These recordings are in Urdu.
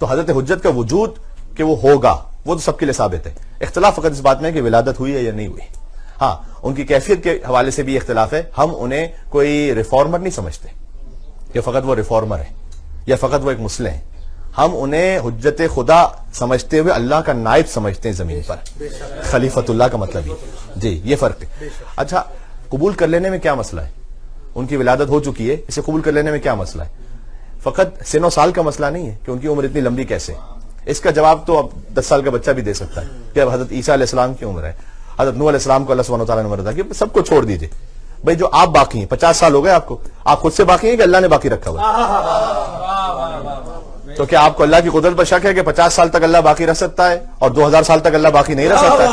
تو حضرت حجت کا وجود کہ وہ ہوگا وہ تو سب کے لیے ثابت ہے. اختلاف فقط اس بات میں ہے کہ ولادت ہوئی ہے یا نہیں ہوئی. ہاں ان کی کیفیت کے حوالے سے بھی اختلاف ہے. ہم انہیں کوئی ریفارمر نہیں سمجھتے کہ فقط وہ ریفارمر ہے یا فقط وہ ایک مسلح ہیں. ہم انہیں حجت خدا سمجھتے ہوئے اللہ کا نائب سمجھتے ہیں زمین پر. خلیفۃ اللہ کا مطلب جی یہ فرق ہے. اچھا قبول کر لینے میں کیا مسئلہ ہے؟ ان کی ولادت ہو چکی ہے, اسے قبول کر لینے میں کیا مسئلہ ہے؟ فقط سن و سال کا مسئلہ نہیں ہے کہ ان کی عمر اتنی لمبی کیسے. اس کا جواب تو اب 10 سال کا بچہ بھی دے سکتا ہے کہ اب حضرت عیسیٰ علیہ السلام کی عمر ہے, حضرت نوح علیہ السلام کو اللہ سبحانہ وتعالیٰ نے عمر عطا کی. سب کو چھوڑ دیجئے بھائی, جو آپ باقی ہیں 50 سال ہو گئے آپ کو, آپ خود سے باقی ہیں کہ اللہ نے باقی رکھا ہوا ہے؟ تو کیا آپ کو اللہ کی قدرت پر شک ہے کہ 50 سال تک اللہ باقی رکھ سکتا ہے اور 2000 سال تک اللہ باقی نہیں رکھ سکتا ہے؟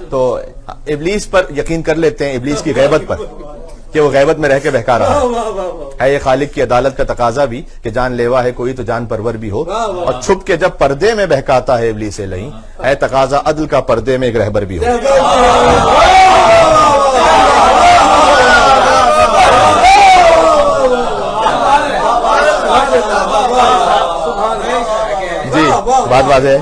تو ابلیس پر یقین کر لیتے ہیں, ابلیس کی غیبت پر, کہ وہ غیبت میں رہ کے بہکا رہا ہے. یہ خالق کی عدالت کا تقاضا بھی کہ جان لیوا ہے کوئی تو جان پرور بھی ہو, اور چھپ کے جب پردے میں بہکاتا ہے ابلیس لئیں, ہے تقاضا عدل کا پردے میں ایک رہبر بھی ہو. جی بات واضح ہے,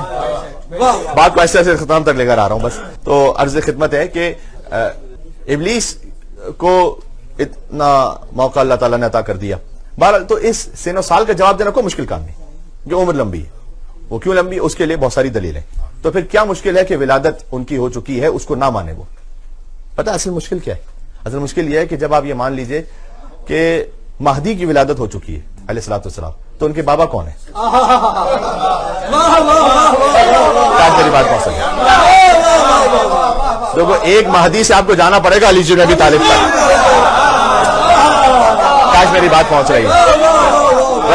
بات کو ایسے ختم تک لے کر آ رہا ہوں بس. تو عرض خدمت ہے کہ ابلیس کو اتنا موقع اللہ تعالیٰ نے عطا کر دیا. بہرحال تو اس سن و سال کا جواب دینا کوئی مشکل کام نہیں. جو عمر لمبی ہے وہ کیوں لمبی ہے اس کے لیے بہت ساری دلیل ہے. تو پھر کیا مشکل ہے کہ ولادت ان کی ہو چکی ہے اس کو نہ مانے؟ وہ پتہ اصل مشکل کیا ہے؟ اصل مشکل یہ ہے کہ جب آپ یہ مان لیجئے کہ مہدی کی ولادت ہو چکی ہے علیہ الصلوۃ والسلام, تو ان کے بابا کون ہیں؟ میری بات پہنچ سکے دیکھو, ایک مہدی سے آپ کو جانا پڑے گا علی بن ابی طالب پر. کاش میری بات پہنچ رہی ہے.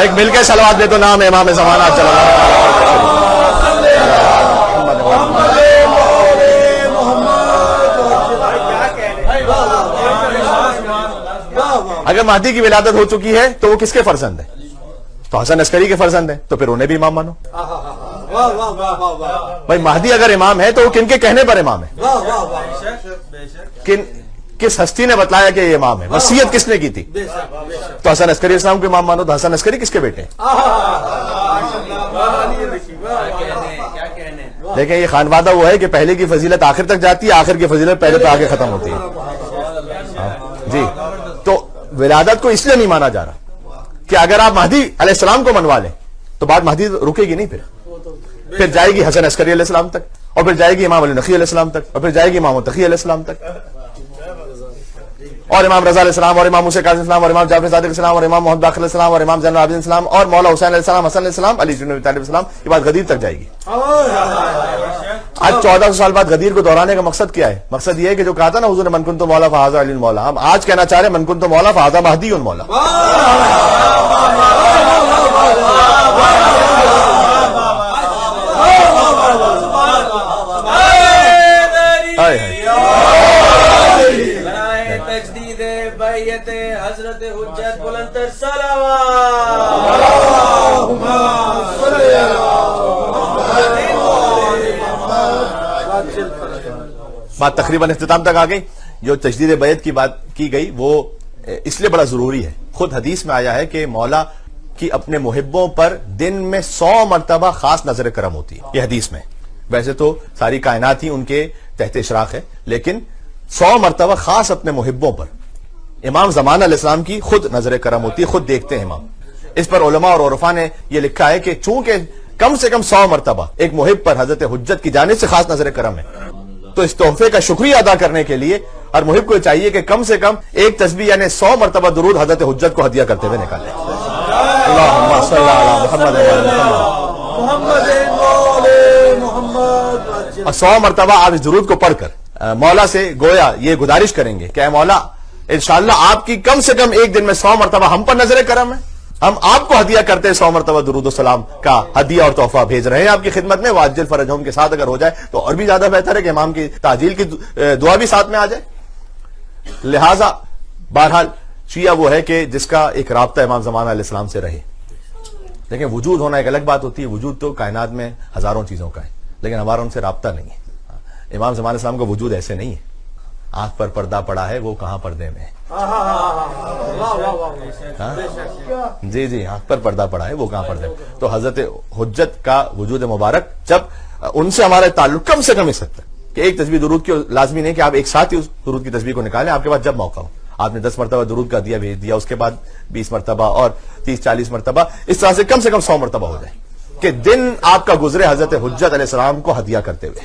ایک مل کے صلوات دے تو نام امام زمانہ صلی اللہ علیہ وسلم. اگر مہدی کی ولادت ہو چکی ہے تو وہ کس کے فرزند ہے؟ تو حسن عسکری کے فرزند ہیں, تو پھر انہیں بھی امام مانو. بھائی مہدی اگر امام ہے تو وہ کن کے کہنے پر امام ہے؟ کس ہستی نے بتلایا کہ یہ امام ہے؟ وصیت کس نے کی تھی؟ تو حسن عسکری اسلام کو امام مانو. تو حسن عسکری کس کے بیٹے ہیں؟ دیکھیں یہ خانوادہ وہ ہے کہ پہلے کی فضیلت آخر تک جاتی ہے, آخر کی فضیلت پہلے پہ آگے ختم ہوتی ہے. جی تو ولادت کو اس لیے نہیں مانا جا رہا کہ اگر آپ مہدی علیہ السلام کو منوا لیں تو بات مہدی رکے گی نہیں, پھر جائے گی حسن عسکری علیہ السلام تک, اور پھر جائے گی امام علی نقی علیہ السلام تک, اور پھر جائے گی امام تقی علیہ السلام تک, اور امام رضا علیہ السلام, اور امام موسیٰ کاظم علیہ السلام, اور امام جعفر صادق علیہ السلام, اور امام محمد باقر علیہ السلام, اور امام زین العابدین علیہ السلام, اور مولا حسین علیہ السلام, حسن علیہ السلام, علی بن ابی طالب علیہ السلام. یہ بات غدیر تک جائے گی. آج 1400 سال بعد غدیر کو دہرانے کا مقصد کیا ہے؟ مقصد یہ ہے کہ جو کہا تھا نا حضور من کنت مولا فہذا علی مولا, ہم آج کہنا چاہ رہے ہیں من کنت مولا فہذا مہدی مولا. حضرت حجت بلندتر صلوات. بات تقریباً اختتام تک آ گئی. جو تجدید بیعت کی بات کی گئی وہ اس لیے بڑا ضروری ہے. خود حدیث میں آیا ہے کہ مولا کی اپنے محبوں پر دن میں 100 مرتبہ خاص نظر کرم ہوتی ہے. یہ حدیث میں, ویسے تو ساری کائنات ہی ان کے تحت اشراق ہے, لیکن 100 مرتبہ خاص اپنے محبوں پر امام زمانہ علیہ السلام کی خود نظر کرم ہوتی ہے, خود دیکھتے ہیں امام. اس پر علماء اور عرفاء نے یہ لکھا ہے کہ چونکہ کم سے کم 100 مرتبہ ایک محب پر حضرت حجت کی جانب سے خاص نظر کرم ہے, تو اس تحفے کا شکریہ ادا کرنے کے لیے ہر محب کو چاہیے کہ کم سے کم ایک تسبیح یعنی 100 مرتبہ درود حضرت حجت کو ہدیہ کرتے ہوئے نکالے. اللہم صلی علی محمد. اور 100 مرتبہ آپ اس درود کو پڑھ کر مولا سے گویا یہ گزارش کریں گے کہ اے مولا انشاءاللہ آپ کی کم سے کم ایک دن میں 100 مرتبہ ہم پر نظر کرم ہے, ہم آپ کو ہدیہ کرتے ہیں 100 مرتبہ درود و سلام کا ہدیہ اور تحفہ بھیج رہے ہیں آپ کی خدمت میں. واجل فرجہم کے ساتھ اگر ہو جائے تو اور بھی زیادہ بہتر ہے کہ امام کی تعجیل کی دعا بھی ساتھ میں آ جائے. لہذا بہرحال شیعہ وہ ہے کہ جس کا ایک رابطہ امام زمانہ علیہ السلام سے رہے. لیکن وجود ہونا ایک الگ بات ہوتی ہے, وجود تو کائنات میں ہزاروں چیزوں کا ہے, لیکن ہمارا ان سے رابطہ نہیں ہے. امام زمانہ علیہ السلام کا وجود ایسے نہیں ہے, آنکھ پر پردہ پڑا ہے وہ کہاں پردے میں ہے. جی جی آنکھ پر پردہ پڑا ہے وہ کہاں پڑھتے ہیں. تو حضرت حجت کا وجود مبارک جب ان سے ہمارا تعلق کم سے کم اس حد تک کہ ایک تسبیح درود کی لازمی نہیں کہ آپ ایک ساتھ ہی اس درود کی تسبیح کو نکالیں, آپ کے پاس جب موقع ہو آپ نے 10 مرتبہ درود کا دیا بھیج دیا, اس کے بعد 20 مرتبہ اور 30-40 مرتبہ, اس طرح سے کم 100 مرتبہ ہو جائے کہ دن آپ کا گزرے حضرت حجت علیہ السلام کو ہدیہ کرتے ہوئے.